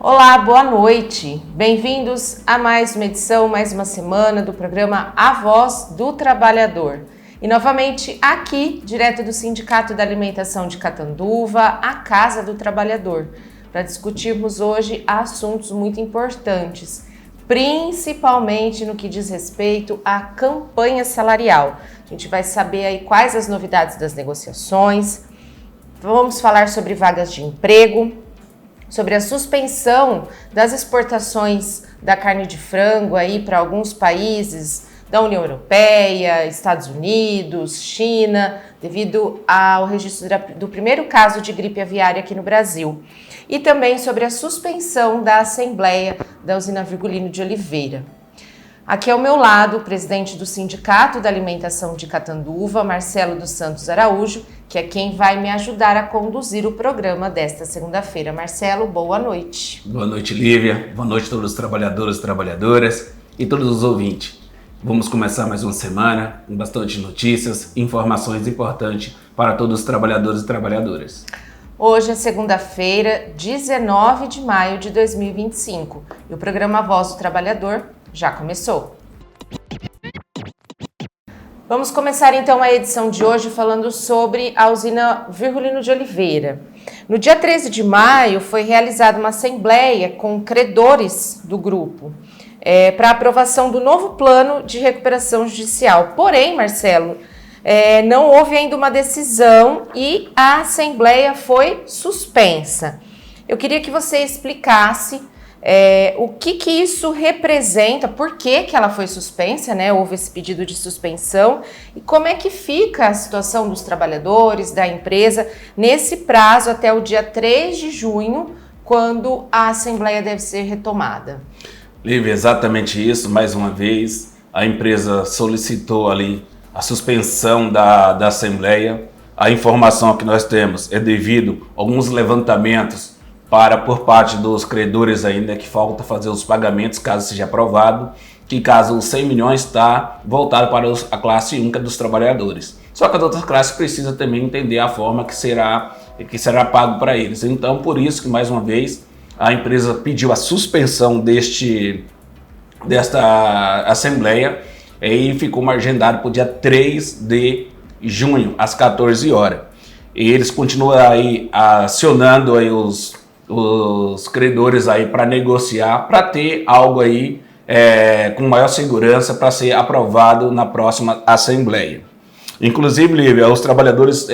Olá, boa noite. Bem-vindos a mais uma edição, mais uma semana do programa A Voz do Trabalhador. E novamente aqui, direto do Sindicato da Alimentação de Catanduva, a Casa do Trabalhador, para discutirmos hoje assuntos muito importantes, principalmente no que diz respeito à campanha salarial. A gente vai saber aí quais as novidades das negociações, vamos falar sobre vagas de emprego, sobre a suspensão das exportações da carne de frango aí para alguns países da União Europeia, Estados Unidos, China, devido ao registro do primeiro caso de gripe aviária aqui no Brasil. E também sobre a suspensão da Assembleia da usina Virgulino de Oliveira. Aqui ao meu lado, o presidente do Sindicato da Alimentação de Catanduva, Marcelo dos Santos Araújo, que é quem vai me ajudar a conduzir o programa desta segunda-feira. Marcelo, boa noite. Boa noite, Lívia. Boa noite a todos os trabalhadores e trabalhadoras e todos os ouvintes. Vamos começar mais uma semana com bastante notícias, informações importantes para todos os trabalhadores e trabalhadoras. Hoje é segunda-feira, 19 de maio de 2025 e o programa Voz do Trabalhador já começou. Vamos começar então a edição de hoje falando sobre a usina Virgulino de Oliveira. No dia 13 de maio foi realizada uma assembleia com credores do grupo para aprovação do novo plano de recuperação judicial. Porém, Marcelo, não houve ainda uma decisão e a assembleia foi suspensa. Eu queria que você explicasse o que isso representa, por que ela foi suspensa, né? Houve esse pedido de suspensão e como é que fica a situação dos trabalhadores, da empresa, nesse prazo até o dia 3 de junho, quando a Assembleia deve ser retomada. Lívia, exatamente isso, mais uma vez, a empresa solicitou ali a suspensão da Assembleia. A informação que nós temos é devido a alguns levantamentos por parte dos credores ainda, que falta fazer os pagamentos, caso seja aprovado, que caso os 100 milhões está voltado para a classe única dos trabalhadores. Só que as outras classes precisam também entender a forma que será pago para eles. Então, por isso que, mais uma vez, a empresa pediu a suspensão desta Assembleia e ficou agendado para o dia 3 de junho, às 14 horas. E eles continuam aí acionando aí os credores aí para negociar, para ter algo aí com maior segurança para ser aprovado na próxima Assembleia. Inclusive, Lívia, os trabalhadores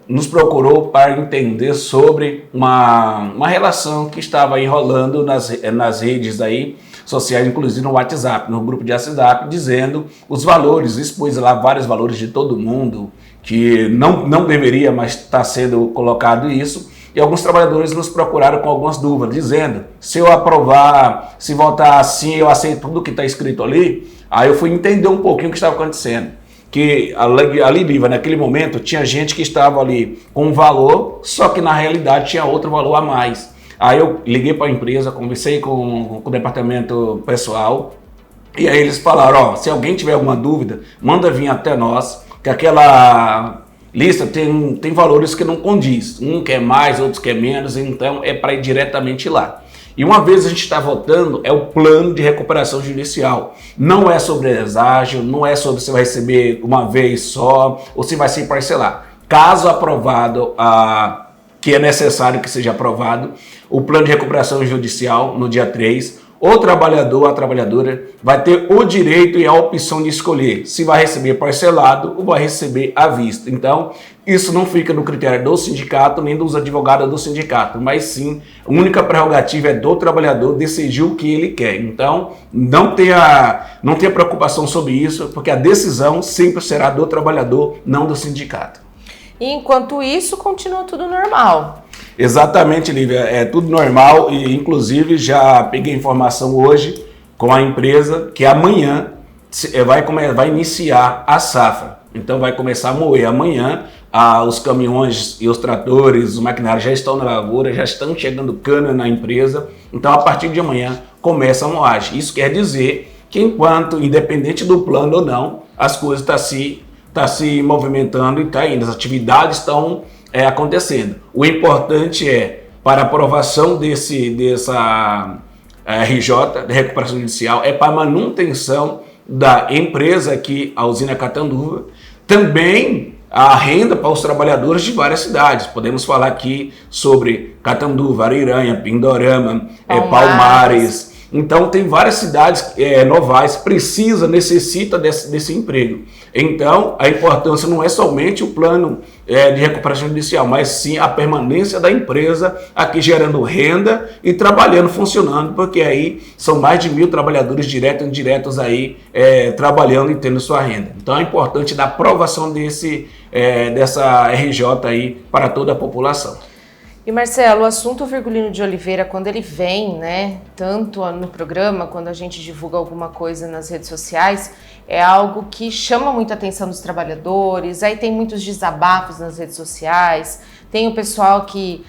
nos procurou para entender sobre uma relação que estava aí rolando nas redes aí sociais, inclusive no WhatsApp, no grupo de WhatsApp, dizendo os valores, expôs lá vários valores de todo mundo, que não deveria, mas está sendo colocado isso. E alguns trabalhadores nos procuraram com algumas dúvidas, dizendo, se eu aprovar, se votar assim, eu aceito tudo que está escrito ali. Aí eu fui entender um pouquinho o que estava acontecendo. Que ali, Lívia, naquele momento, tinha gente que estava ali com um valor, só que na realidade tinha outro valor a mais. Aí eu liguei para a empresa, conversei com o departamento pessoal, e aí eles falaram, se alguém tiver alguma dúvida, manda vir até nós, que aquela lista tem valores que não condiz, um quer mais, outros quer menos, então é para ir diretamente lá. E uma vez a gente está votando, é o plano de recuperação judicial. Não é sobre deságio, não é sobre se vai receber uma vez só ou se vai ser parcelar. Caso aprovado, que é necessário que seja aprovado, o plano de recuperação judicial no dia 3, o trabalhador, a trabalhadora vai ter o direito e a opção de escolher se vai receber parcelado ou vai receber à vista. Então, isso não fica no critério do sindicato nem dos advogados do sindicato, mas sim, a única prerrogativa é do trabalhador decidir o que ele quer. Então, não tenha preocupação sobre isso, porque a decisão sempre será do trabalhador, não do sindicato. E enquanto isso, continua tudo normal. Exatamente, Lívia, é tudo normal e inclusive já peguei informação hoje com a empresa que amanhã vai iniciar a safra. Então vai começar a moer amanhã, os caminhões e os tratores, os maquinários já estão na lavoura, já estão chegando cana na empresa. Então a partir de amanhã começa a moagem. Isso quer dizer que enquanto, independente do plano ou não, as coisas estão se movimentando e está indo, as atividades estão acontecendo. O importante é para aprovação dessa RJ, de recuperação judicial, é para manutenção da empresa aqui, a usina Catanduva. Também a renda para os trabalhadores de várias cidades. Podemos falar aqui sobre Catanduva, Ariranha, Pindorama, Palmares. Então tem várias cidades novais, necessita desse emprego. Então a importância não é somente o plano de recuperação judicial, mas sim a permanência da empresa aqui gerando renda e trabalhando, funcionando, porque aí são mais de 1.000 trabalhadores diretos e indiretos aí trabalhando e tendo sua renda. Então é importante dar aprovação dessa RJ aí para toda a população. E Marcelo, o assunto Virgulino de Oliveira, quando ele vem, né, tanto no programa, quando a gente divulga alguma coisa nas redes sociais, é algo que chama muito a atenção dos trabalhadores, aí tem muitos desabafos nas redes sociais, tem o pessoal que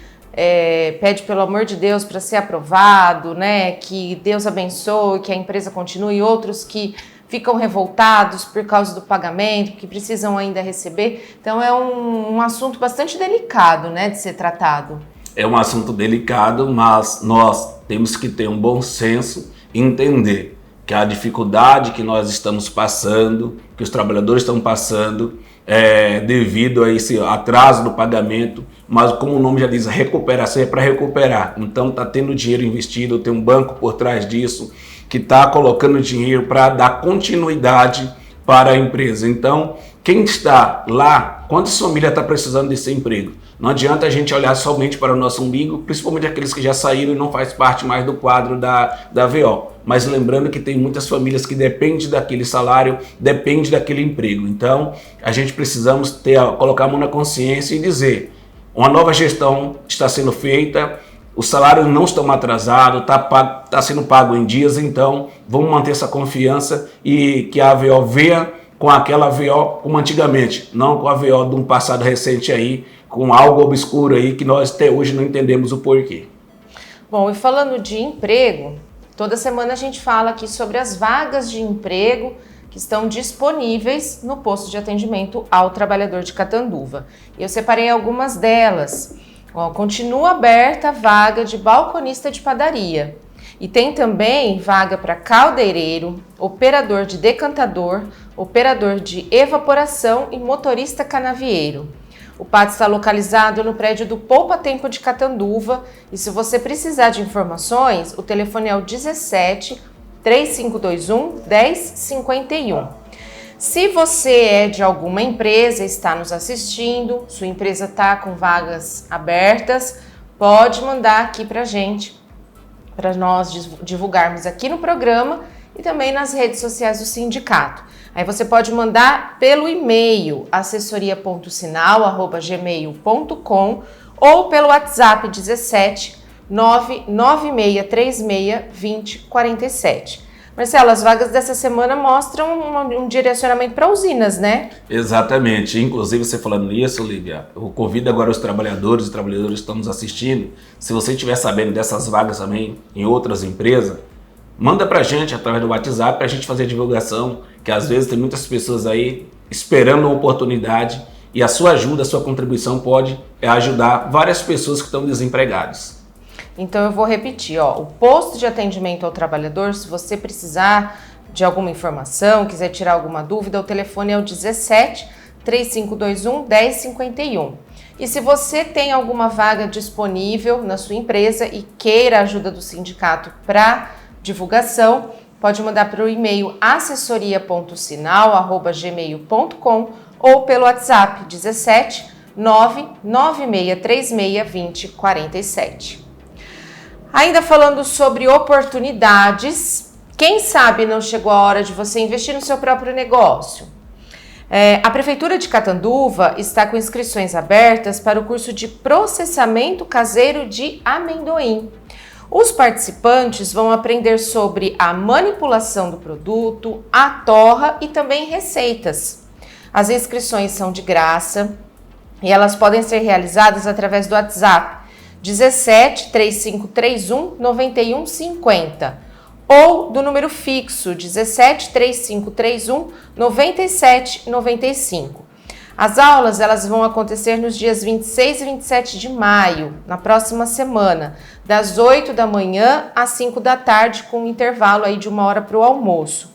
pede pelo amor de Deus para ser aprovado, né, que Deus abençoe, que a empresa continue, e outros que ficam revoltados por causa do pagamento, que precisam ainda receber. Então é um assunto bastante delicado, né, de ser tratado. É um assunto delicado, mas nós temos que ter um bom senso e entender que a dificuldade que nós estamos passando, que os trabalhadores estão passando, devido a esse atraso do pagamento, mas como o nome já diz, a recuperação é para recuperar. Então está tendo dinheiro investido, tem um banco por trás disso, que está colocando dinheiro para dar continuidade para a empresa. Então, quem está lá, quantas famílias estão precisando desse emprego? Não adianta a gente olhar somente para o nosso umbigo, principalmente aqueles que já saíram e não faz parte mais do quadro da VO. Mas lembrando que tem muitas famílias que dependem daquele salário, dependem daquele emprego. Então, a gente precisamos colocar a mão na consciência e dizer, uma nova gestão está sendo feita, os salários não estão atrasados, está sendo pago em dias, então vamos manter essa confiança e que a VO venha com aquela VO como antigamente, não com a VO de um passado recente aí, com algo obscuro aí que nós até hoje não entendemos o porquê. Bom, e falando de emprego, toda semana a gente fala aqui sobre as vagas de emprego que estão disponíveis no posto de atendimento ao trabalhador de Catanduva. E eu separei algumas delas. Continua aberta a vaga de balconista de padaria. E tem também vaga para caldeireiro, operador de decantador, operador de evaporação e motorista canavieiro. O pátio está localizado no prédio do Poupa Tempo de Catanduva e se você precisar de informações, o telefone é o 17 3521 1051. Se você é de alguma empresa, está nos assistindo, sua empresa está com vagas abertas, pode mandar aqui para a gente, para nós divulgarmos aqui no programa e também nas redes sociais do sindicato. Aí você pode mandar pelo e-mail assessoria.sinal@gmail.com ou pelo WhatsApp 17 99636 2047. Marcelo, as vagas dessa semana mostram um direcionamento para usinas, né? Exatamente. Inclusive, você falando nisso, Lívia, eu convido agora os trabalhadores e trabalhadoras que estão nos assistindo, se você estiver sabendo dessas vagas também em outras empresas, manda pra gente através do WhatsApp para a gente fazer a divulgação, que às vezes tem muitas pessoas aí esperando uma oportunidade e a sua ajuda, a sua contribuição pode ajudar várias pessoas que estão desempregadas. Então eu vou repetir, o posto de atendimento ao trabalhador, se você precisar de alguma informação, quiser tirar alguma dúvida, o telefone é o 17 3521 1051. E se você tem alguma vaga disponível na sua empresa e queira a ajuda do sindicato para divulgação, pode mandar para o e-mail assessoria.sinal@gmail.com ou pelo WhatsApp 17 99636 2047. Ainda falando sobre oportunidades, quem sabe não chegou a hora de você investir no seu próprio negócio? A Prefeitura de Catanduva está com inscrições abertas para o curso de processamento caseiro de amendoim. Os participantes vão aprender sobre a manipulação do produto, a torra e também receitas. As inscrições são de graça e elas podem ser realizadas através do WhatsApp 17 3531 9150 ou do número fixo 17 3531 9795. As aulas elas vão acontecer nos dias 26 e 27 de maio, na próxima semana, das 8 da manhã às 5 da tarde, com um intervalo aí de 1 hora para o almoço.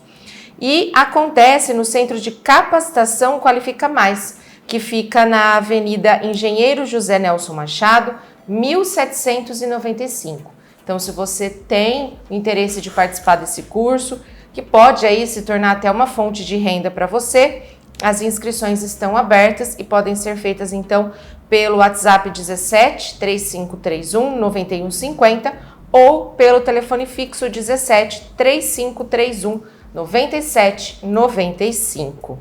E acontece no Centro de Capacitação Qualifica Mais, que fica na Avenida Engenheiro José Nelson Machado, 1795. Então, se você tem interesse de participar desse curso, que pode aí se tornar até uma fonte de renda para você, as inscrições estão abertas e podem ser feitas, então, pelo WhatsApp 17 3531 9150 ou pelo telefone fixo 17 3531 9795.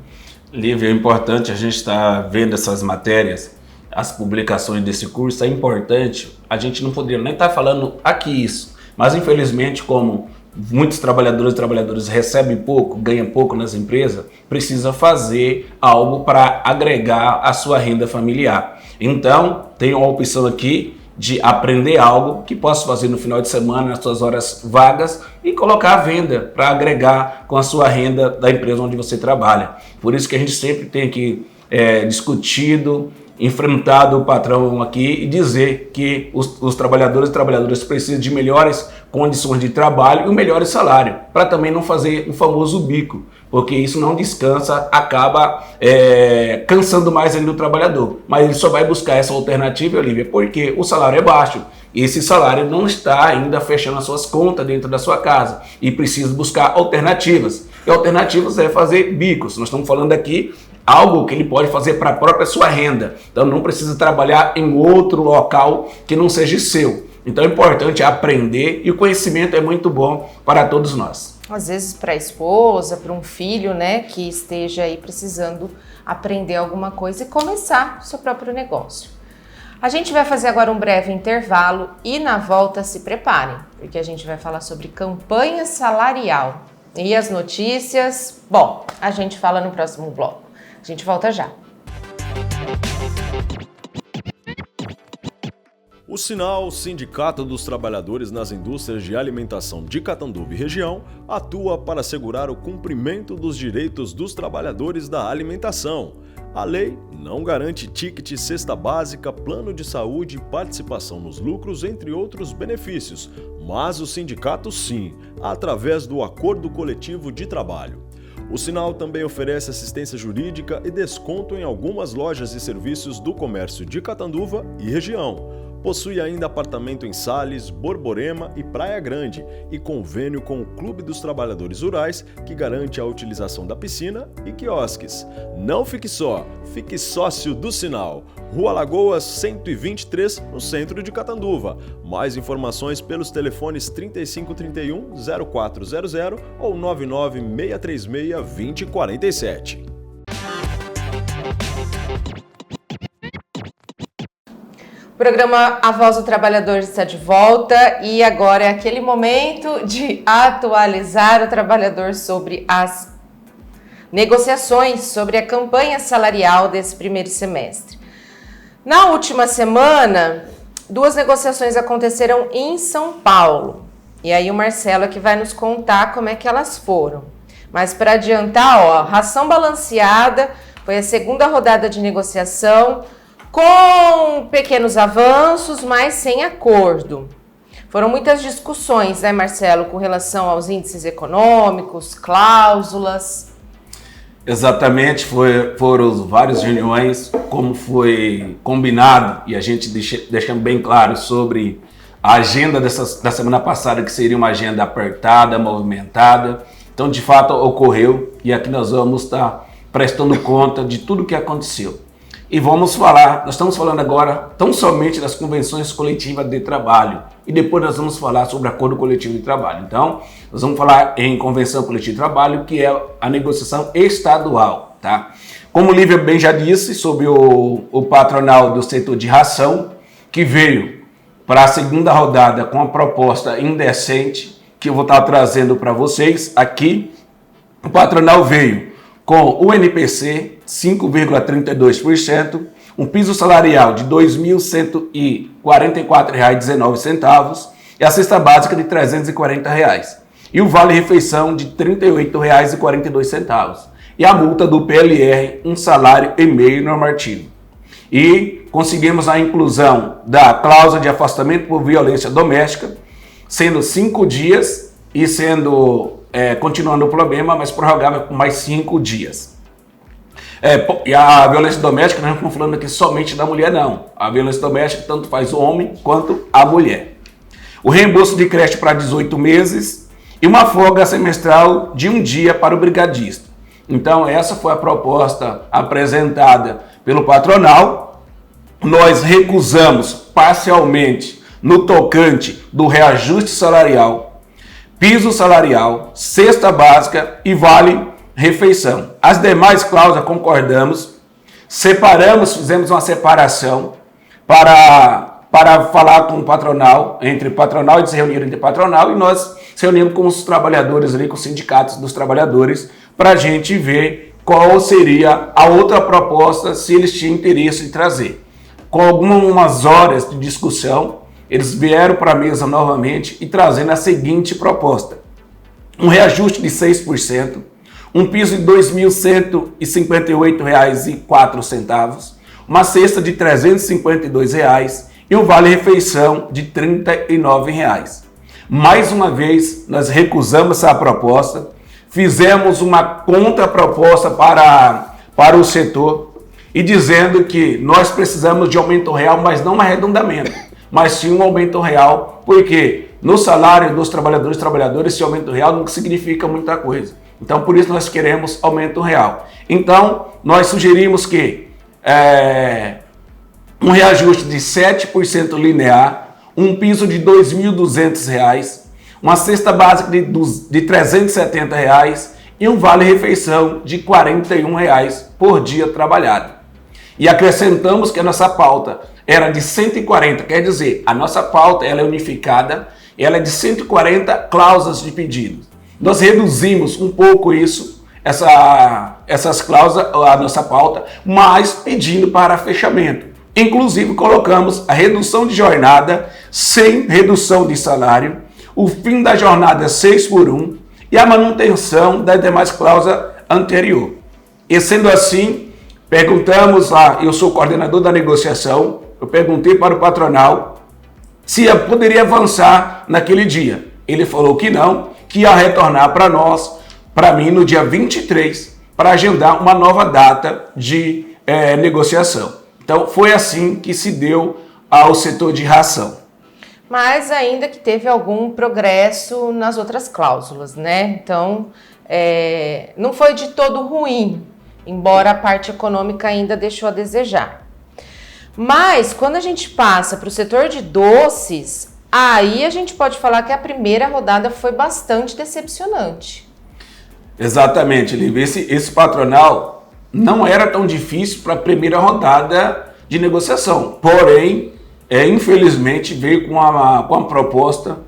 Lívia, é importante a gente estar vendo essas matérias, as publicações desse curso. É importante, a gente não poderia nem estar falando aqui isso, mas infelizmente, como muitos trabalhadores e trabalhadoras recebem pouco, ganham pouco nas empresas, precisa fazer algo para agregar a sua renda familiar. Então, tem uma opção aqui de aprender algo que possa fazer no final de semana, nas suas horas vagas, e colocar à venda para agregar com a sua renda da empresa onde você trabalha. Por isso que a gente sempre tem que discutido, enfrentado o patrão aqui e dizer que os trabalhadores e trabalhadoras precisam de melhores condições de trabalho e um melhor salário, para também não fazer o famoso bico, porque isso não descansa, acaba cansando mais ainda o trabalhador. Mas ele só vai buscar essa alternativa, Olivia, porque o salário é baixo. E esse salário não está ainda fechando as suas contas dentro da sua casa e precisa buscar alternativas. E alternativas é fazer bicos. Nós estamos falando aqui algo que ele pode fazer para a própria sua renda. Então não precisa trabalhar em outro local que não seja seu. Então é importante aprender e o conhecimento é muito bom para todos nós. Às vezes para a esposa, para um filho, né, que esteja aí precisando aprender alguma coisa e começar o seu próprio negócio. A gente vai fazer agora um breve intervalo e na volta se preparem, porque a gente vai falar sobre campanha salarial. E as notícias, bom, a gente fala no próximo bloco. A gente volta já. O Sinal, Sindicato dos Trabalhadores nas Indústrias de Alimentação de Catanduva e região, atua para assegurar o cumprimento dos direitos dos trabalhadores da alimentação. A lei não garante ticket, cesta básica, plano de saúde, participação nos lucros, entre outros benefícios, mas o sindicato sim, através do Acordo Coletivo de Trabalho. O Sinal também oferece assistência jurídica e desconto em algumas lojas e serviços do comércio de Catanduva e região. Possui ainda apartamento em Sales, Borborema e Praia Grande e convênio com o Clube dos Trabalhadores Rurais, que garante a utilização da piscina e quiosques. Não fique só, fique sócio do Sinal. Rua Lagoas 123, no centro de Catanduva. Mais informações pelos telefones 3531-0400 ou 99636-2047. O programa A Voz do Trabalhador está de volta e agora é aquele momento de atualizar o trabalhador sobre as negociações, sobre a campanha salarial desse primeiro semestre. Na última semana, 2 negociações aconteceram em São Paulo. E aí o Marcelo é que vai nos contar como é que elas foram. Mas para adiantar, ração balanceada foi a segunda rodada de negociação, com pequenos avanços, mas sem acordo. Foram muitas discussões, né, Marcelo, com relação aos índices econômicos, cláusulas. Exatamente, foram várias reuniões, como foi combinado, e a gente deixando bem claro sobre a agenda da semana passada, que seria uma agenda apertada, movimentada. Então, de fato, ocorreu, e aqui nós vamos estar prestando conta de tudo o que aconteceu. E nós estamos falando agora tão somente das convenções coletivas de trabalho. E depois nós vamos falar sobre acordo coletivo de trabalho. Então, nós vamos falar em convenção coletiva de trabalho, que é a negociação estadual, tá? Como o Lívia bem já disse, sobre o patronal do setor de ração, que veio para a segunda rodada com a proposta indecente, que eu vou estar trazendo para vocês aqui. O patronal veio com o NPC 5,32%, um piso salarial de R$ 2.144,19 e a cesta básica de R$ 340. E o vale-refeição de R$ 38,42. e a multa do PLR, um salário e meio normativo. E conseguimos a inclusão da cláusula de afastamento por violência doméstica, sendo 5 dias e sendo, continuando o problema, mas prorrogável por mais 5 dias. E a violência doméstica, nós não estamos falando aqui somente da mulher, não. A violência doméstica tanto faz o homem quanto a mulher. O reembolso de creche para 18 meses e uma folga semestral de 1 dia para o brigadista. Então, essa foi a proposta apresentada pelo patronal. Nós recusamos parcialmente no tocante do reajuste salarial, piso salarial, cesta básica e vale-refeição. As demais cláusulas concordamos, fizemos uma separação para falar com o patronal, entre patronal, eles se reuniram entre patronal e nós se reunimos com os trabalhadores ali, com os sindicatos dos trabalhadores, para a gente ver qual seria a outra proposta, se eles tinham interesse em trazer. Com algumas horas de discussão, eles vieram para a mesa novamente e trazendo a seguinte proposta: um reajuste de 6%, um piso de R$ 2.158,04, uma cesta de R$ 352 e um vale-refeição de R$ 39. Mais uma vez, nós recusamos essa proposta, fizemos uma contraproposta para o setor e dizendo que nós precisamos de aumento real, mas não um arredondamento, mas sim um aumento real, porque no salário dos trabalhadores esse aumento real não significa muita coisa. Então, por isso nós queremos aumento real. Então, nós sugerimos que um reajuste de 7% linear, um piso de R$ 2.200, uma cesta básica de R$ 370 e um vale-refeição de R$ 41 por dia trabalhado. E acrescentamos que a nossa pauta era de 140, quer dizer, a nossa pauta ela é unificada, ela é de 140 cláusulas de pedido. Nós reduzimos um pouco essas cláusulas, a nossa pauta, mas pedindo para fechamento. Inclusive, colocamos a redução de jornada sem redução de salário, o fim da jornada 6x1 e a manutenção das demais cláusulas anterior. E sendo assim, perguntamos lá, eu sou coordenador da negociação, eu perguntei para o patronal se poderia avançar naquele dia. Ele falou que não, que ia retornar para mim, no dia 23, para agendar uma nova data de negociação. Então, foi assim que se deu ao setor de ração. Mas ainda que teve algum progresso nas outras cláusulas, né? Então, não foi de todo ruim, embora a parte econômica ainda deixou a desejar. Mas, quando a gente passa para o setor de doces, aí a gente pode falar que a primeira rodada foi bastante decepcionante. Exatamente, Lívia. Esse patronal não era tão difícil para a primeira rodada de negociação. Porém, infelizmente, veio com uma proposta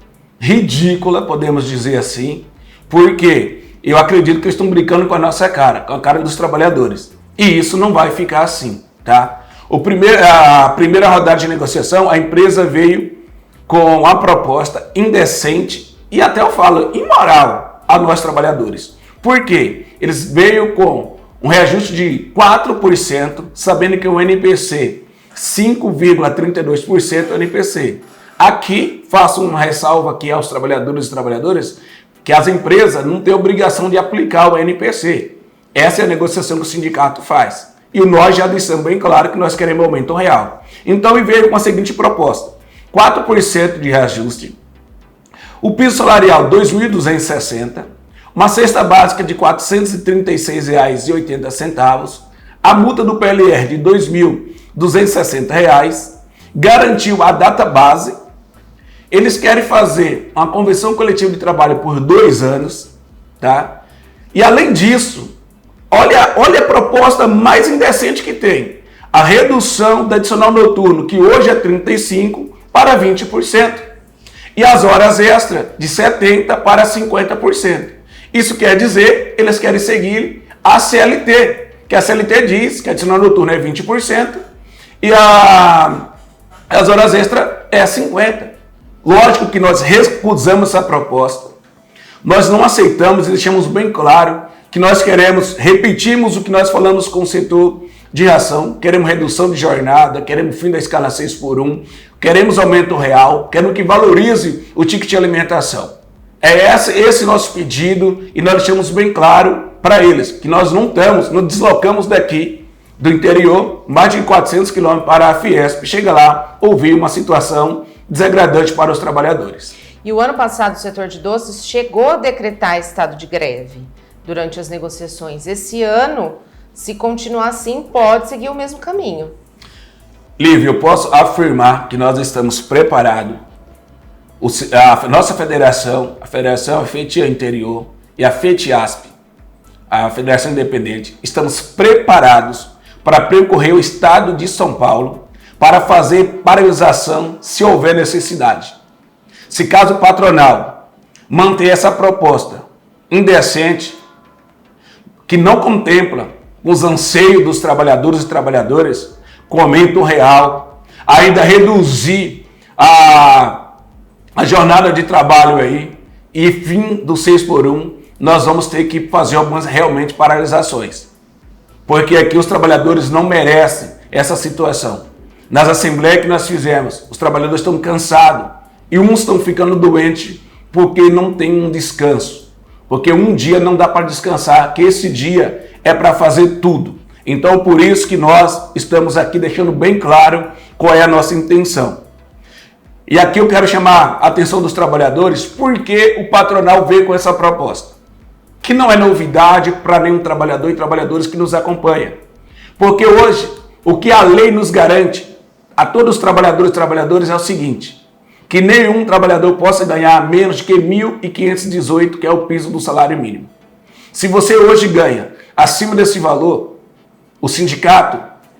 ridícula, podemos dizer assim, porque eu acredito que eles estão brincando com a nossa cara, com a cara dos trabalhadores. E isso não vai ficar assim, tá? A primeira rodada de negociação, a empresa veio com a proposta indecente e até eu falo imoral a nós trabalhadores. Por quê? Eles veio com um reajuste de 4%, sabendo que o NPC 5,32% NPC. Aqui, faço uma ressalva aqui aos trabalhadores e trabalhadoras, que as empresas não têm obrigação de aplicar o NPC. Essa é a negociação que o sindicato faz. E nós já deixamos bem claro que nós queremos aumento real. Então, veio com a seguinte proposta: 4% de reajuste, o piso salarial R$ 2.260, uma cesta básica de R$ 436,80, a multa do PLR de R$ 2.260, garantiu a data base. Eles querem fazer uma convenção coletiva de trabalho por 2 anos, tá? E além disso, olha a proposta mais indecente que tem: a redução da adicional noturno, que hoje é 35%, para 20%. E as horas extras, de 70% para 50%. Isso quer dizer, eles querem seguir a CLT, que a CLT diz que a adicional noturna é 20% e as horas extras é 50%. Lógico que nós recusamos essa proposta. Nós não aceitamos e deixamos bem claro que nós queremos, repetimos o que nós falamos com o setor de ração, queremos redução de jornada, queremos fim da escala 6x1, queremos aumento real, queremos que valorize o ticket de alimentação. É esse nosso pedido e nós deixamos bem claro para eles que nós não deslocamos daqui do interior, mais de 400 quilômetros para a Fiesp, chega lá, ouvir uma situação desagradante para os trabalhadores. E o ano passado o setor de doces chegou a decretar estado de greve durante as negociações. Esse ano, se continuar assim, pode seguir o mesmo caminho. Lívia, eu posso afirmar que nós estamos preparados. A nossa federação, a Federação FETIA Interior e a FETIASP, a Federação Independente, estamos preparados para percorrer o estado de São Paulo para fazer paralisação se houver necessidade. Se caso o patronal manter essa proposta indecente, que não contempla os anseios dos trabalhadores e trabalhadoras, com aumento real, ainda reduzir a jornada de trabalho aí e fim do 6x1, nós vamos ter que fazer algumas realmente paralisações. Porque aqui os trabalhadores não merecem essa situação. Nas assembleias que nós fizemos, os trabalhadores estão cansados e uns estão ficando doentes porque não tem um descanso. Porque um dia não dá para descansar, que esse dia é para fazer tudo. Então, por isso que nós estamos aqui deixando bem claro qual é a nossa intenção. E aqui eu quero chamar a atenção dos trabalhadores porque o patronal veio com essa proposta, que não é novidade para nenhum trabalhador e trabalhadores que nos acompanham. Porque hoje, o que a lei nos garante a todos os trabalhadores e trabalhadoras é o seguinte, que nenhum trabalhador possa ganhar menos de que 1.518, que é o piso do salário mínimo. Se você hoje ganha acima desse valor, o sindicato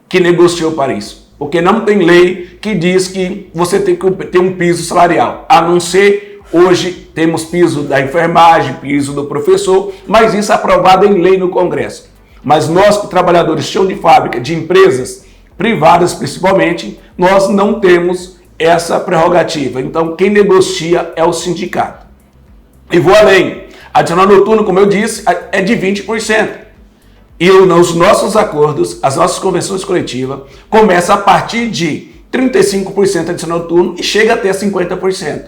que negociou para isso, porque não tem lei que diz que você tem que ter um piso salarial, a não ser hoje temos piso da enfermagem, piso do professor, mas isso é aprovado em lei no Congresso. Mas nós, trabalhadores chão de fábrica, de empresas privadas principalmente, nós não temos essa prerrogativa. Então, quem negocia é o sindicato. E vou além. Adicional noturno, como eu disse, é de 20%. E nos nossos acordos, as nossas convenções coletivas, começa a partir de 35% adicional noturno e chega até 50%.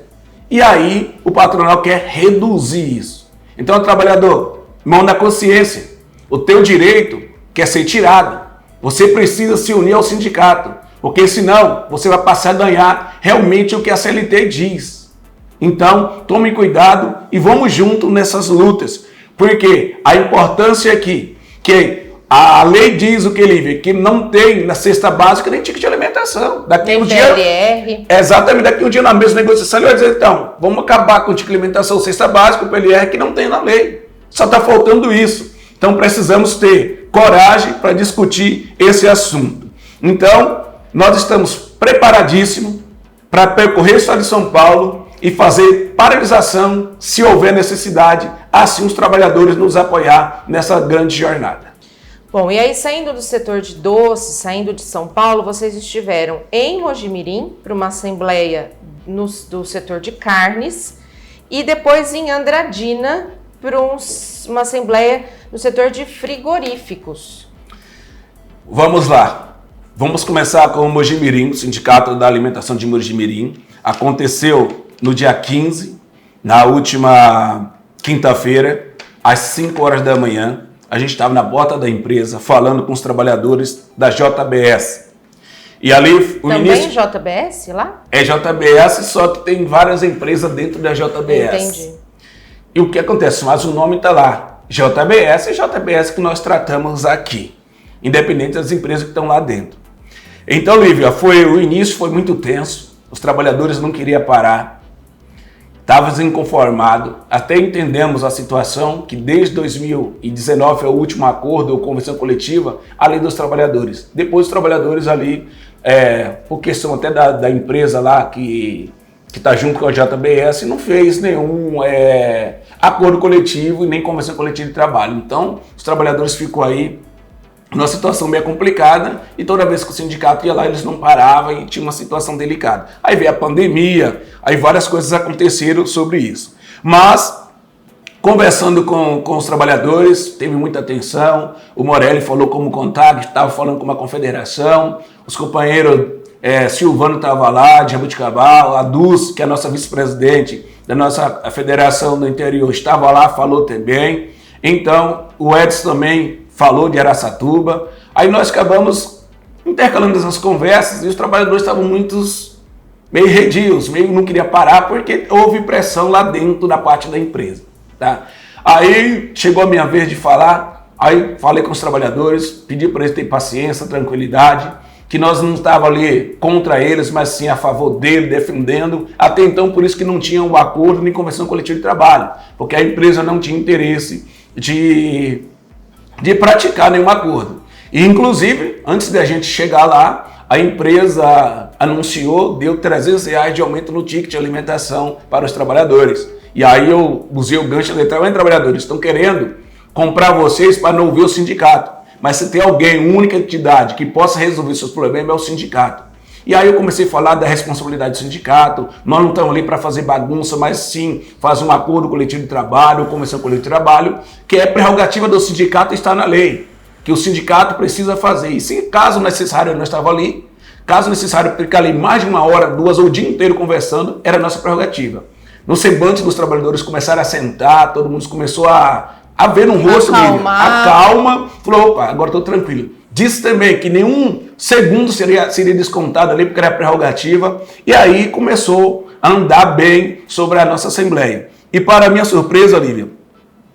E aí, o patronal quer reduzir isso. Então, trabalhador, mão na consciência. O teu direito quer ser tirado. Você precisa se unir ao sindicato, porque senão você vai passar a ganhar realmente o que a CLT diz. Então, tome cuidado e vamos junto nessas lutas, porque a importância aqui, que a lei diz o que, Lívia, que não tem na cesta básica nem ticket de alimentação. Daqui um dia, exatamente, daqui um dia na mesma negociação ele vai dizer, então, vamos acabar com o ticket de alimentação, cesta básica, o PLR, que não tem na lei. Só está faltando isso. Então, precisamos ter coragem para discutir esse assunto. Então, nós estamos preparadíssimos para percorrer o estado de São Paulo e fazer paralisação se houver necessidade, assim os trabalhadores nos apoiar nessa grande jornada. Bom, e aí saindo do setor de doces, saindo de São Paulo, vocês estiveram em Mojimirim para uma assembleia do setor de carnes e depois em Andradina para uma assembleia no setor de frigoríficos. Vamos lá. Vamos começar com o Mojimirim, o Sindicato da Alimentação de Mojimirim. Aconteceu no dia 15, na última quinta-feira, às 5 horas da manhã. A gente estava na porta da empresa falando com os trabalhadores da JBS. E ali o também início... JBS lá? É JBS, só que tem várias empresas dentro da JBS. Entendi. E o que acontece? Mas o nome está lá. JBS é JBS que nós tratamos aqui, independente das empresas que estão lá dentro. Então, Lívia, o início foi muito tenso, os trabalhadores não queriam parar, estavam inconformados, até entendemos a situação que desde 2019 é o último acordo ou convenção coletiva, além dos trabalhadores. Depois os trabalhadores ali, por questão até da empresa lá que está junto com a JBS, não fez nenhum acordo coletivo e nem convenção coletiva de trabalho. Então, os trabalhadores ficam aí numa situação meio complicada e toda vez que o sindicato ia lá, eles não paravam e tinha uma situação delicada. Aí veio a pandemia, aí várias coisas aconteceram sobre isso. Mas Conversando com os trabalhadores, teve muita atenção. O Morelli falou como contato, estava falando com uma confederação. Os companheiros Silvano estava lá, de Jabuticabal, a Dulce, que é a nossa vice-presidente da nossa federação do interior, estava lá, falou também. Então, o Edson também falou de Araçatuba. Aí nós acabamos intercalando essas conversas e os trabalhadores estavam meio redios, meio não queria parar porque houve pressão lá dentro da parte da empresa. Tá? Aí chegou a minha vez de falar, aí falei com os trabalhadores, pedi para eles terem paciência, tranquilidade, que nós não estávamos ali contra eles, mas sim a favor dele, defendendo. Até então, por isso que não tinha um acordo nem convenção coletiva de trabalho, porque a empresa não tinha interesse de praticar nenhum acordo. E, inclusive, antes da gente chegar lá, a empresa anunciou, deu R$300 de aumento no ticket de alimentação para os trabalhadores. E aí eu usei o gancho da trabalhadores, estão querendo comprar vocês para não ouvir o sindicato. Mas se tem alguém, única entidade, que possa resolver seus problemas, é o sindicato. E aí eu comecei a falar da responsabilidade do sindicato. Nós não estamos ali para fazer bagunça, mas sim fazer um acordo coletivo de trabalho, convenção coletiva de trabalho, que é prerrogativa do sindicato, está na lei, que o sindicato precisa fazer. E se caso necessário nós estávamos ali, caso necessário ficar ali mais de 1 hora, 2 ou o dia inteiro conversando, era a nossa prerrogativa. No semblante dos trabalhadores começaram a sentar, todo mundo começou a ver no rosto dele, a calma, falou, opa, agora estou tranquilo. Disse também que nenhum segundo seria descontado ali, porque era prerrogativa, e aí começou a andar bem sobre a nossa Assembleia. E para minha surpresa, Lívia,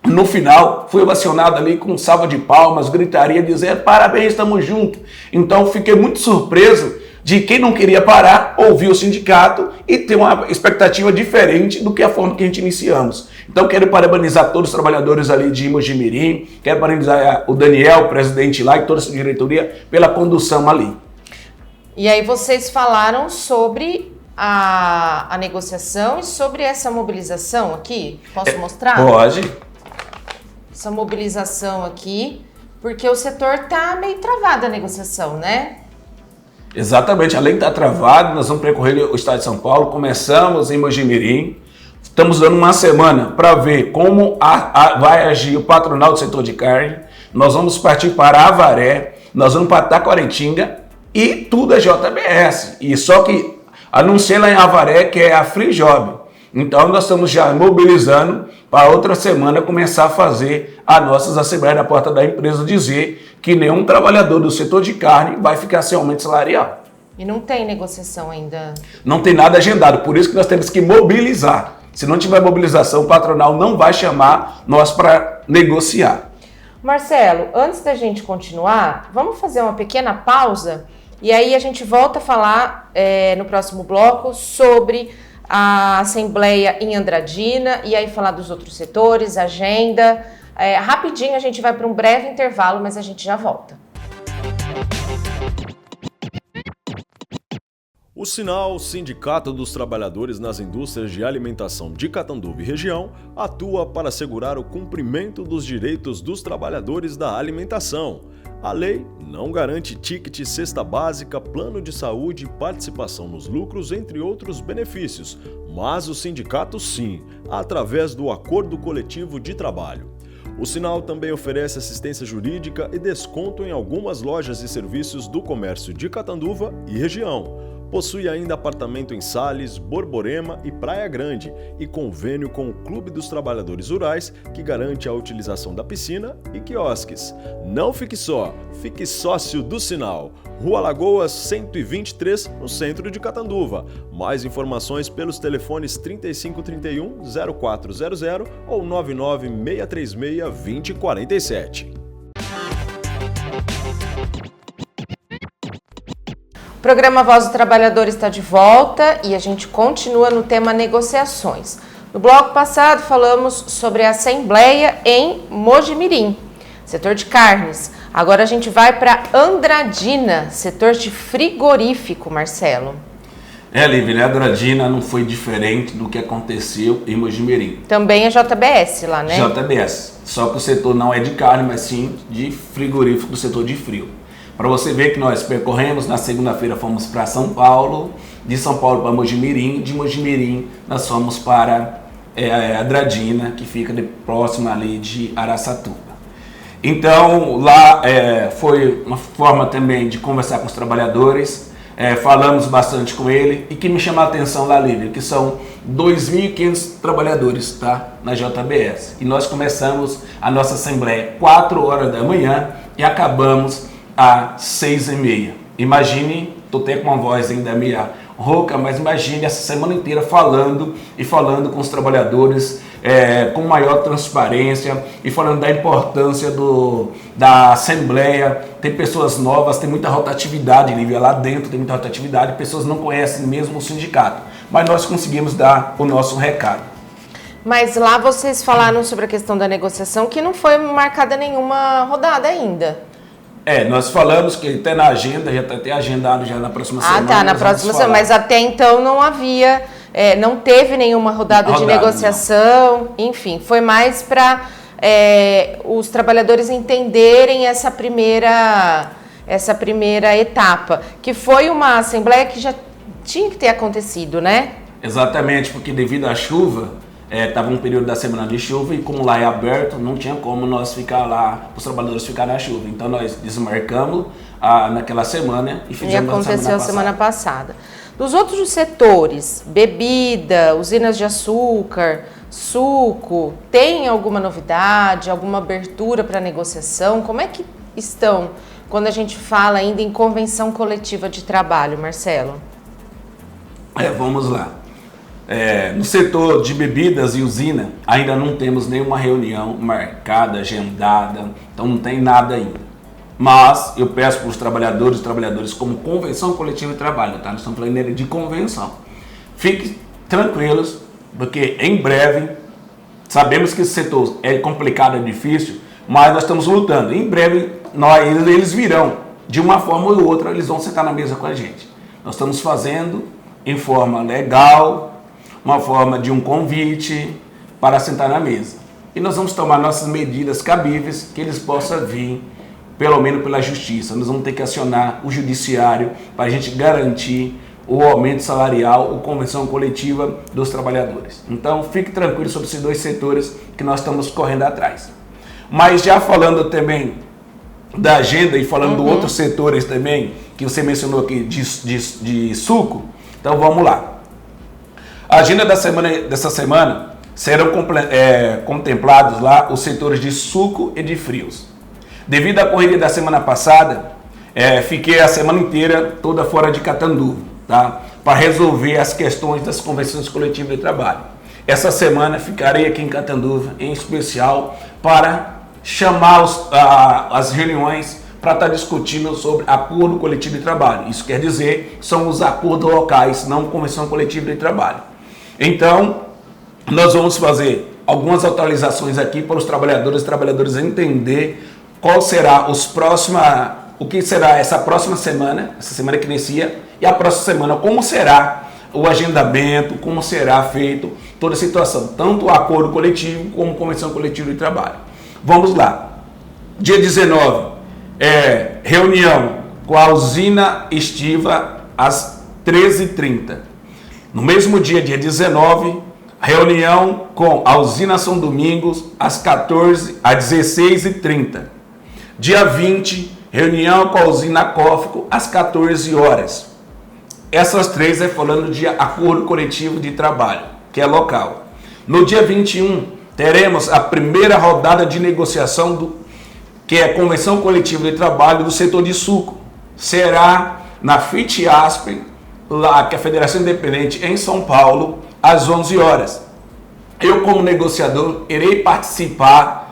no final, fui ovacionado ali com salva de palmas, gritaria, dizer parabéns, estamos juntos. Então, fiquei muito surpreso de quem não queria parar, ouvir o sindicato e ter uma expectativa diferente do que a forma que a gente iniciamos. Então, quero parabenizar todos os trabalhadores ali de Mojimirim, quero parabenizar o Daniel, o presidente lá, e toda essa diretoria pela condução ali. E aí vocês falaram sobre a negociação e sobre essa mobilização aqui. Posso mostrar? Pode. Essa mobilização aqui, porque o setor está meio travado a negociação, né? Exatamente, além de estar travado, nós vamos percorrer o estado de São Paulo, começamos em Mojimirim, estamos dando uma semana para ver como vai agir o patronal do setor de carne, nós vamos partir para Avaré, nós vamos para Taquaritinga e tudo é JBS, e só que anunciei lá em Avaré que é a Free Job. Então nós estamos já mobilizando para outra semana começar a fazer as nossas assembleias na porta da empresa, dizer que nenhum trabalhador do setor de carne vai ficar sem aumento salarial. E não tem negociação ainda? Não tem nada agendado, por isso que nós temos que mobilizar. Se não tiver mobilização, o patronal não vai chamar nós para negociar. Marcelo, antes da gente continuar, vamos fazer uma pequena pausa e aí a gente volta a falar no próximo bloco sobre a Assembleia em Andradina e aí falar dos outros setores, agenda. Rapidinho a gente vai para um breve intervalo, mas a gente já volta. O Sinal, Sindicato dos Trabalhadores nas Indústrias de Alimentação de Catanduva e região, atua para assegurar o cumprimento dos direitos dos trabalhadores da alimentação. A lei não garante ticket, cesta básica, plano de saúde, participação nos lucros, entre outros benefícios, mas o sindicato sim, através do Acordo Coletivo de Trabalho. O Sinal também oferece assistência jurídica e desconto em algumas lojas e serviços do comércio de Catanduva e região. Possui ainda apartamento em Sales, Borborema e Praia Grande e convênio com o Clube dos Trabalhadores Rurais, que garante a utilização da piscina e quiosques. Não fique só, fique sócio do Sinal. Rua Lagoas 123, no centro de Catanduva. Mais informações pelos telefones 3531-0400 ou 99636-2047. O programa Voz do Trabalhador está de volta e a gente continua no tema negociações. No bloco passado falamos sobre a Assembleia em Mojimirim, setor de carnes. Agora a gente vai para Andradina, setor de frigorífico, Marcelo. Lívia, a Andradina não foi diferente do que aconteceu em Mojimirim. Também é JBS lá, né? JBS, só que o setor não é de carne, mas sim de frigorífico, do setor de frio. Para você ver que nós percorremos, na segunda-feira fomos para São Paulo, de São Paulo para Mojimirim, de Mojimirim nós fomos para é a Andradina, que fica próxima ali de Araçatuba. Então, lá foi uma forma também de conversar com os trabalhadores, falamos bastante com ele, e que me chama a atenção lá, Lívia, que são 2.500 trabalhadores, tá, na JBS. E nós começamos a nossa assembleia 4 horas da manhã e acabamos às 6h30. Imagine, estou até com uma voz ainda meio rouca, mas imagine essa semana inteira falando com os trabalhadores, com maior transparência e falando da importância da Assembleia. Tem pessoas novas, tem muita rotatividade, Lívia, lá dentro tem muita rotatividade, pessoas não conhecem mesmo o sindicato, mas nós conseguimos dar o nosso recado. Mas lá vocês falaram sobre a questão da negociação, que não foi marcada nenhuma rodada ainda. Nós falamos que até na agenda, já está até agendado já na próxima semana. Ah, tá, na próxima semana, mas até então não havia, não teve nenhuma rodada de negociação, não. Enfim, foi mais para os trabalhadores entenderem essa primeira etapa, que foi uma assembleia que já tinha que ter acontecido, né? Exatamente, porque devido à chuva, estava um período da semana de chuva e como lá é aberto, não tinha como nós ficar lá, os trabalhadores ficarem na chuva. Então nós desmarcamos naquela semana e fizemos aconteceu a semana passada. Dos outros setores, bebida, usinas de açúcar, suco, tem alguma novidade, alguma abertura para negociação? Como é que estão quando a gente fala ainda em convenção coletiva de trabalho, Marcelo? Vamos lá. No setor de bebidas e usina, ainda não temos nenhuma reunião marcada, agendada, então não tem nada ainda. Mas eu peço para os trabalhadores como convenção coletiva de trabalho, tá? Nós estamos falando de convenção. Fiquem tranquilos, porque em breve, sabemos que esse setor é complicado, é difícil, mas nós estamos lutando. Em breve, eles virão, de uma forma ou outra, eles vão sentar na mesa com a gente. Nós estamos fazendo em forma legal, uma forma de um convite para sentar na mesa. E nós vamos tomar nossas medidas cabíveis, que eles possam vir, pelo menos pela justiça. Nós vamos ter que acionar o judiciário para a gente garantir o aumento salarial, a convenção coletiva dos trabalhadores. Então, fique tranquilo sobre esses dois setores que nós estamos correndo atrás. Mas já falando também da agenda e falando de outros setores também, que você mencionou aqui de suco, então vamos lá. A agenda dessa semana serão contemplados lá os setores de suco e de frios. Devido à correria da semana passada, fiquei a semana inteira toda fora de Catanduva, tá? Para resolver as questões das convenções coletivas de trabalho. Essa semana ficarei aqui em Catanduva, em especial, para chamar as reuniões para estar discutindo sobre acordo coletivo de trabalho. Isso quer dizer, são os acordos locais, não convenção coletiva de trabalho. Então, nós vamos fazer algumas atualizações aqui para os trabalhadores entender qual será o que será essa próxima semana, essa semana que inicia, e a próxima semana, como será o agendamento, como será feito toda a situação, tanto o acordo coletivo como convenção coletiva de trabalho. Vamos lá. Dia 19, reunião com a usina estiva às 13h30. No mesmo dia 19, reunião com a usina São Domingos às 16h30. Dia 20, reunião com a usina Cófico às 14 horas. Essas três falando de acordo coletivo de trabalho, que é local. No dia 21, teremos a primeira rodada de negociação que é a Convenção Coletiva de Trabalho do setor de suco. Será na FIT-ASP, lá que é a Federação Independente em São Paulo, às 11 horas. Eu, como negociador, irei participar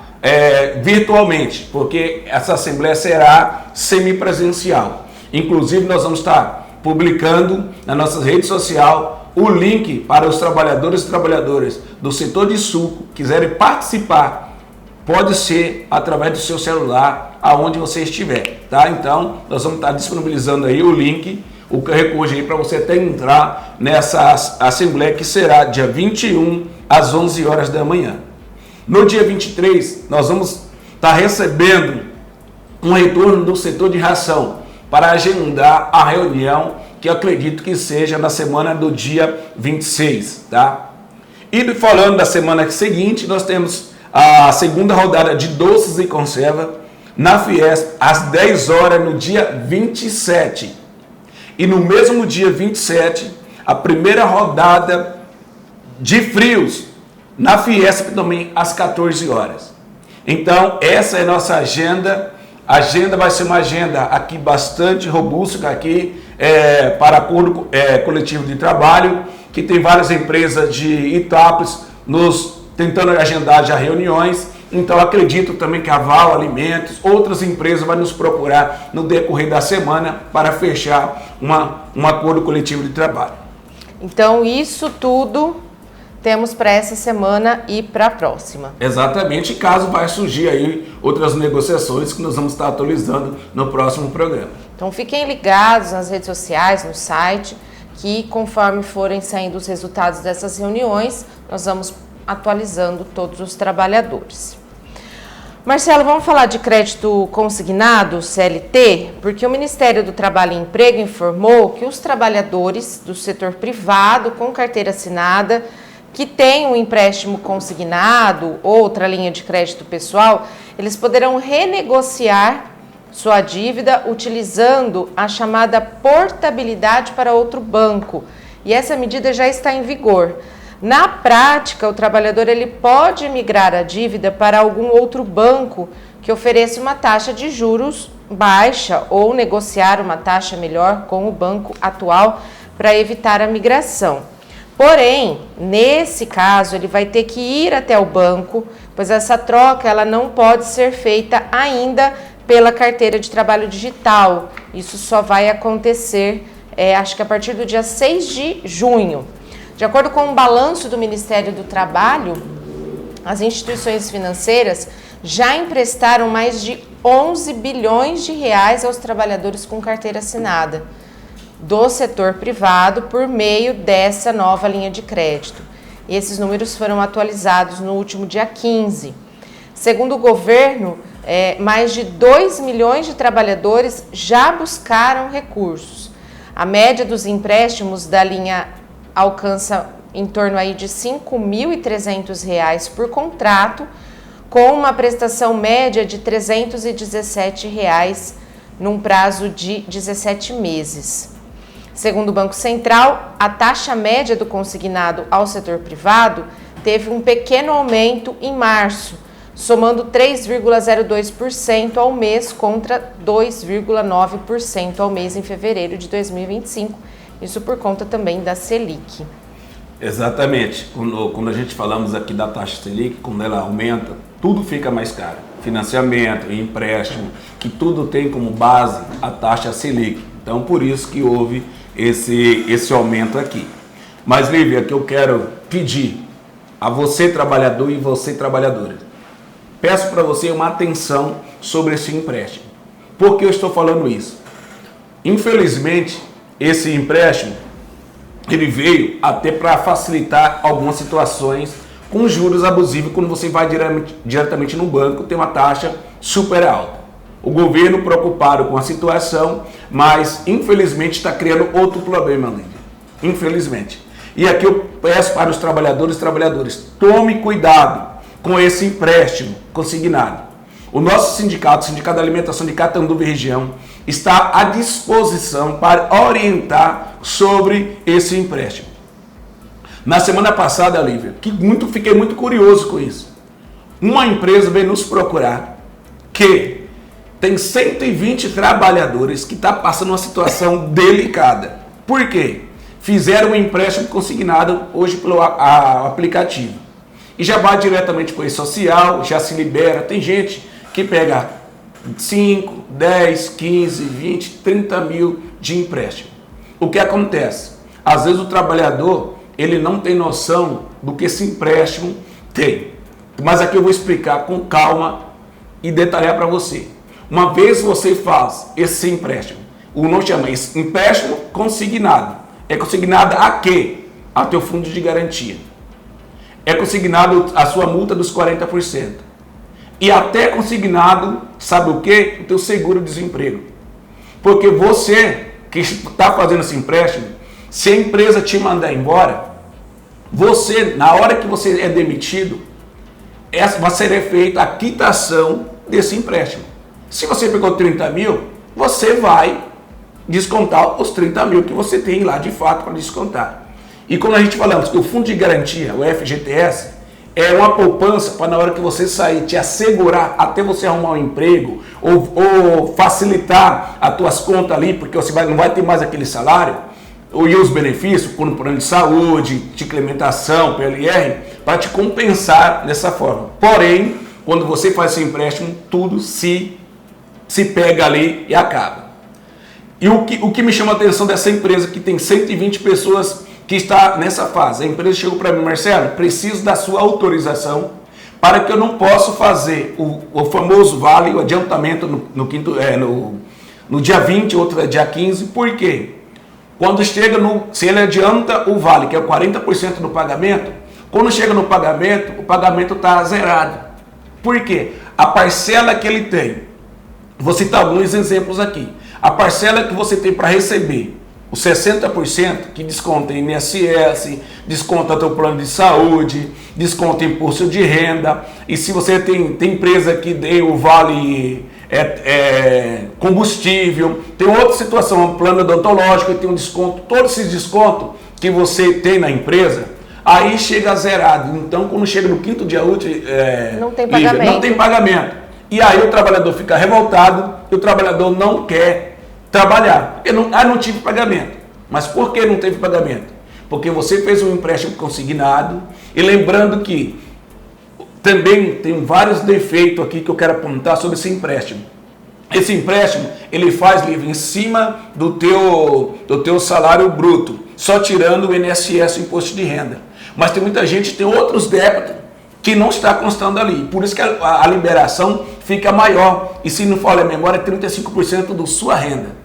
virtualmente, porque essa assembleia será semipresencial. Inclusive, nós vamos estar publicando na nossa rede social o link para os trabalhadores e trabalhadoras do setor de suco que quiserem participar. Pode ser através do seu celular, aonde você estiver, tá? Então, nós vamos estar disponibilizando aí o link, o recurso aí para você até entrar nessa assembleia que será dia 21 às 11 horas da manhã. No dia 23, nós vamos estar recebendo um retorno do setor de ração para agendar a reunião que eu acredito que seja na semana do dia 26, tá? E falando da semana seguinte, nós temos a segunda rodada de doces e conserva na Fiesp, às 10 horas, no dia 27. E no mesmo dia 27, a primeira rodada de frios na Fiesp também, às 14 horas. Então, essa é a nossa agenda. A agenda vai ser uma agenda aqui bastante robusta aqui, para acordo coletivo de trabalho, que tem várias empresas de Itápolis nos tentando agendar já reuniões. Então acredito também que a Val Alimentos, outras empresas vão nos procurar no decorrer da semana para fechar um acordo coletivo de trabalho. Então isso tudo temos para essa semana e para a próxima. Exatamente, caso vai surgir aí outras negociações que nós vamos estar atualizando no próximo programa. Então fiquem ligados nas redes sociais, no site, que conforme forem saindo os resultados dessas reuniões, nós vamos atualizando todos os trabalhadores. Marcelo, vamos falar de crédito consignado, CLT, porque o Ministério do Trabalho e Emprego informou que os trabalhadores do setor privado com carteira assinada que têm um empréstimo consignado ou outra linha de crédito pessoal, eles poderão renegociar sua dívida utilizando a chamada portabilidade para outro banco. E essa medida já está em vigor. Na prática, o trabalhador ele pode migrar a dívida para algum outro banco que ofereça uma taxa de juros baixa ou negociar uma taxa melhor com o banco atual para evitar a migração. Porém, nesse caso, ele vai ter que ir até o banco, pois essa troca ela não pode ser feita ainda pela carteira de trabalho digital. Isso só vai acontecer, acho que a partir do dia 6 de junho. De acordo com o balanço do Ministério do Trabalho, as instituições financeiras já emprestaram mais de 11 bilhões de reais aos trabalhadores com carteira assinada do setor privado por meio dessa nova linha de crédito. E esses números foram atualizados no último dia 15. Segundo o governo, mais de 2 milhões de trabalhadores já buscaram recursos. A média dos empréstimos da linha alcança em torno aí de R$ 5.300 por contrato, com uma prestação média de R$ 317 num prazo de 17 meses. Segundo o Banco Central, a taxa média do consignado ao setor privado teve um pequeno aumento em março, somando 3,02% ao mês contra 2,9% ao mês em fevereiro de 2025. Isso por conta também da Selic. Exatamente. Quando a gente falamos aqui da taxa Selic, quando ela aumenta, tudo fica mais caro. Financiamento, empréstimo, que tudo tem como base a taxa Selic. Então, por isso que houve esse aumento aqui. Mas, Lívia, que eu quero pedir a você, trabalhador, e você, trabalhadora, peço para você uma atenção sobre esse empréstimo. Por que eu estou falando isso? Infelizmente, esse empréstimo, ele veio até para facilitar algumas situações com juros abusivos, quando você vai diretamente no banco, tem uma taxa super alta. O governo preocupado com a situação, mas infelizmente está criando outro problema, Lívia. Infelizmente. E aqui eu peço para os trabalhadores e trabalhadoras, tome cuidado com esse empréstimo consignado. O nosso sindicato, o Sindicato da Alimentação de Catanduva e Região, está à disposição para orientar sobre esse empréstimo. Na semana passada, Lívia, fiquei muito curioso com isso. Uma empresa veio nos procurar que tem 120 trabalhadores que está passando uma situação delicada. Por quê? Fizeram um empréstimo consignado hoje pelo aplicativo. E já vai diretamente para o social, já se libera. Tem gente que pega 5, 10, 15, 20, 30 mil de empréstimo. O que acontece? Às vezes o trabalhador, ele não tem noção do que esse empréstimo tem. Mas aqui eu vou explicar com calma e detalhar para você. Uma vez você faz esse empréstimo, o nome chama isso empréstimo consignado. É consignado a quê? A teu fundo de garantia. É consignado a sua multa dos 40%. E até consignado, sabe o quê? O teu seguro-desemprego. Porque você que está fazendo esse empréstimo, se a empresa te mandar embora, Você, na hora que você é demitido, vai ser feita a quitação desse empréstimo. Se você pegou 30 mil, você vai descontar os 30 mil que você tem lá de fato para descontar. E quando a gente falamos que o Fundo de Garantia, o FGTS, é uma poupança para na hora que você sair, te assegurar até você arrumar um emprego ou facilitar as tuas contas ali, porque você não vai ter mais aquele salário, e os benefícios, como plano de saúde, de implementação, PLR, para te compensar dessa forma. Porém, quando você faz esse empréstimo, tudo se pega ali e acaba. E o que me chama a atenção dessa empresa, que tem 120 pessoas que está nessa fase. A empresa chegou para mim: Marcelo, preciso da sua autorização para que eu não possa fazer o famoso vale, o adiantamento no dia 20, outro é dia 15. Por quê? Quando chega se ele adianta o vale, que é o 40% do pagamento, quando chega no pagamento, o pagamento está zerado. Por quê? A parcela que ele tem, vou citar alguns exemplos aqui. A parcela que você tem para receber, os 60% que desconta INSS, desconta teu plano de saúde, desconta imposto de renda, e se você tem empresa que dê o vale combustível, tem outra situação, um plano odontológico e tem um desconto, todos esses descontos que você tem na empresa, aí chega zerado. Então, quando chega no quinto dia útil, não tem pagamento. Não tem pagamento. E aí o trabalhador fica revoltado e o trabalhador não quer trabalhar. Porque não tive pagamento. Mas por que não teve pagamento? Porque você fez um empréstimo consignado, e lembrando que também tem vários defeitos aqui que eu quero apontar sobre esse empréstimo. Esse empréstimo, ele faz livre em cima do teu salário bruto, só tirando o INSS, o imposto de renda. Mas tem muita gente que tem outros débitos que não está constando ali. Por isso que a liberação fica maior. E se não falha a memória, é 35% da sua renda.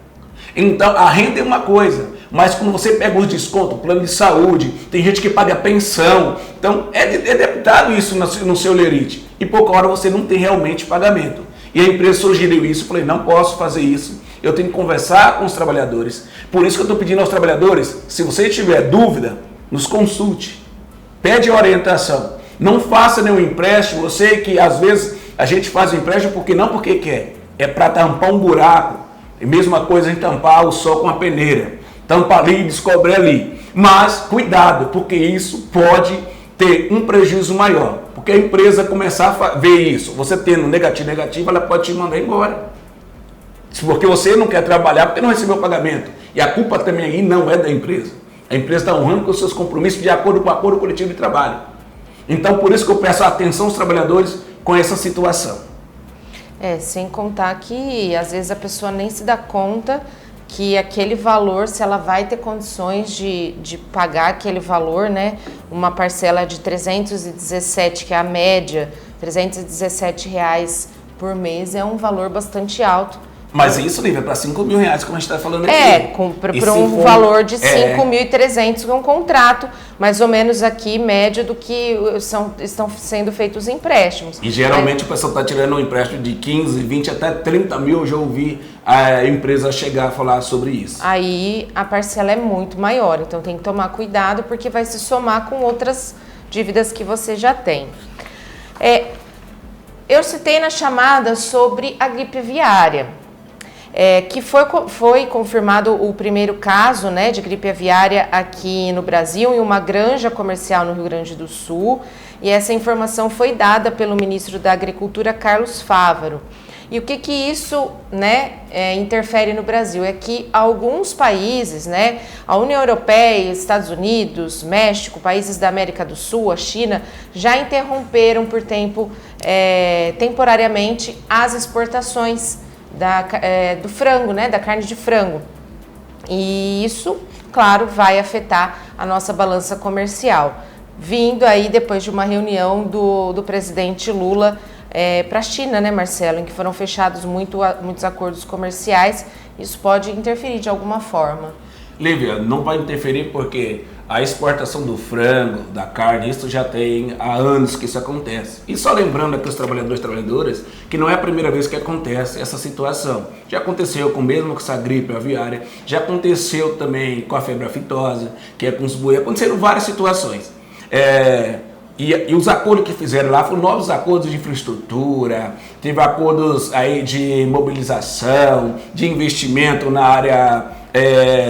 Então, a renda é uma coisa, mas quando você pega os descontos, plano de saúde, tem gente que paga pensão. Então, é debitado isso no seu lerite. E pouca hora você não tem realmente pagamento. E a empresa sugeriu isso. Eu falei: não posso fazer isso. Eu tenho que conversar com os trabalhadores. Por isso que eu estou pedindo aos trabalhadores, se você tiver dúvida, nos consulte. Pede orientação. Não faça nenhum empréstimo. Eu sei que às vezes a gente faz o empréstimo porque quer. É para tampar um buraco. É a mesma coisa em tampar o sol com a peneira. Tampa ali e descobre ali. Mas cuidado, porque isso pode ter um prejuízo maior. Porque a empresa começar a ver isso, você tendo negativo, ela pode te mandar embora. Porque você não quer trabalhar porque não recebeu o pagamento. E a culpa também aí não é da empresa. A empresa está honrando com os seus compromissos de acordo com o acordo coletivo de trabalho. Então, por isso que eu peço atenção aos trabalhadores com essa situação. Sem contar que às vezes a pessoa nem se dá conta que aquele valor, se ela vai ter condições de pagar aquele valor, né? Uma parcela de 317, que é a média, R$317 por mês, é um valor bastante alto. Mas isso, Lívia, para R$5 mil, como a gente está falando aqui. Para um valor de 5.300 um contrato, mais ou menos aqui, média do que estão sendo feitos os empréstimos. E geralmente o pessoal está tirando um empréstimo de 15, 20, até 30 mil, eu já ouvi a empresa chegar a falar sobre isso. Aí a parcela é muito maior, então tem que tomar cuidado, porque vai se somar com outras dívidas que você já tem. Eu citei na chamada sobre a gripe aviária. Que foi confirmado o primeiro caso, né, de gripe aviária aqui no Brasil, em uma granja comercial no Rio Grande do Sul, e essa informação foi dada pelo ministro da Agricultura, Carlos Fávaro. E o que isso, né, interfere no Brasil? É que alguns países, né, a União Europeia, Estados Unidos, México, países da América do Sul, a China, já interromperam por temporariamente as exportações do frango, né, da carne de frango. E isso, claro, vai afetar a nossa balança comercial. Vindo aí depois de uma reunião do presidente Lula para a China, né, Marcelo, em que foram fechados muitos acordos comerciais, isso pode interferir de alguma forma. Lívia, não vai interferir porque a exportação do frango, da carne, isso já tem há anos que isso acontece. E só lembrando aqui os trabalhadores e trabalhadoras que não é a primeira vez que acontece essa situação. Já aconteceu mesmo com essa gripe aviária, já aconteceu também com a febre aftosa, que é com os boi, aconteceram várias situações. E os acordos que fizeram lá foram novos acordos de infraestrutura, teve acordos aí de mobilização, de investimento na área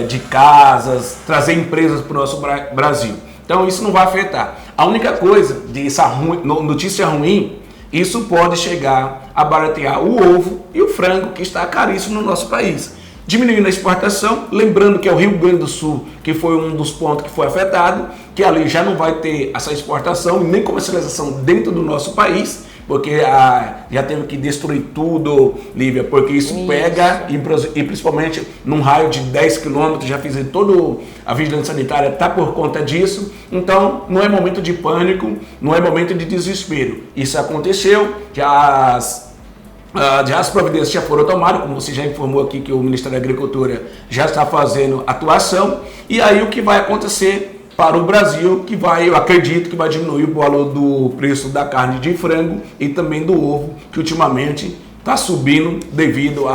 de casas, trazer empresas para o nosso Brasil. Então isso não vai afetar. A única coisa de essa notícia ruim, isso pode chegar a baratear o ovo e o frango, que está caríssimo no nosso país. Diminuindo a exportação, lembrando que é o Rio Grande do Sul, que foi um dos pontos que foi afetado, que ali já não vai ter essa exportação e nem comercialização dentro do nosso país, porque já teve que destruir tudo, Lívia, porque isso pega, e principalmente num raio de 10 quilômetros, já fizeram toda a vigilância sanitária, está por conta disso. Então, não é momento de pânico, não é momento de desespero. Isso aconteceu, já as providências já foram tomadas, como você já informou aqui que o Ministério da Agricultura já está fazendo atuação, e aí o que vai acontecer para o Brasil, eu acredito que vai diminuir o valor do preço da carne de frango e também do ovo, que ultimamente está subindo devido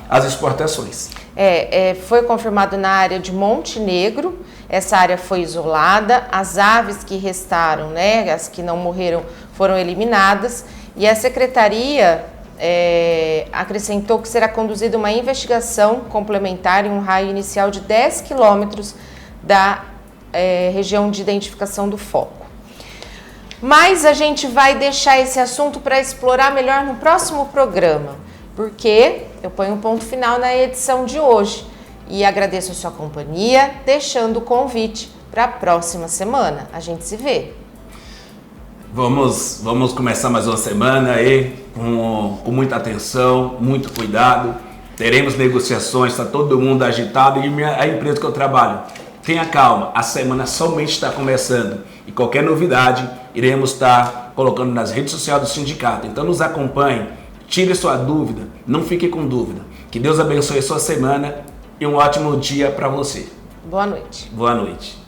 às exportações. Foi confirmado na área de Montenegro, essa área foi isolada, as aves que restaram, né, as que não morreram, foram eliminadas, e a Secretaria acrescentou que será conduzida uma investigação complementar em um raio inicial de 10 quilômetros da região de identificação do foco. Mas a gente vai deixar esse assunto para explorar melhor no próximo programa, porque eu ponho um ponto final na edição de hoje e agradeço a sua companhia, deixando o convite para a próxima semana. A gente se vê. Vamos começar mais uma semana aí com muita atenção, muito cuidado. Teremos negociações, está todo mundo agitado e a empresa que eu trabalho. Tenha calma, a semana somente está começando e qualquer novidade iremos estar colocando nas redes sociais do sindicato. Então nos acompanhe, tire sua dúvida, não fique com dúvida. Que Deus abençoe a sua semana e um ótimo dia para você. Boa noite. Boa noite.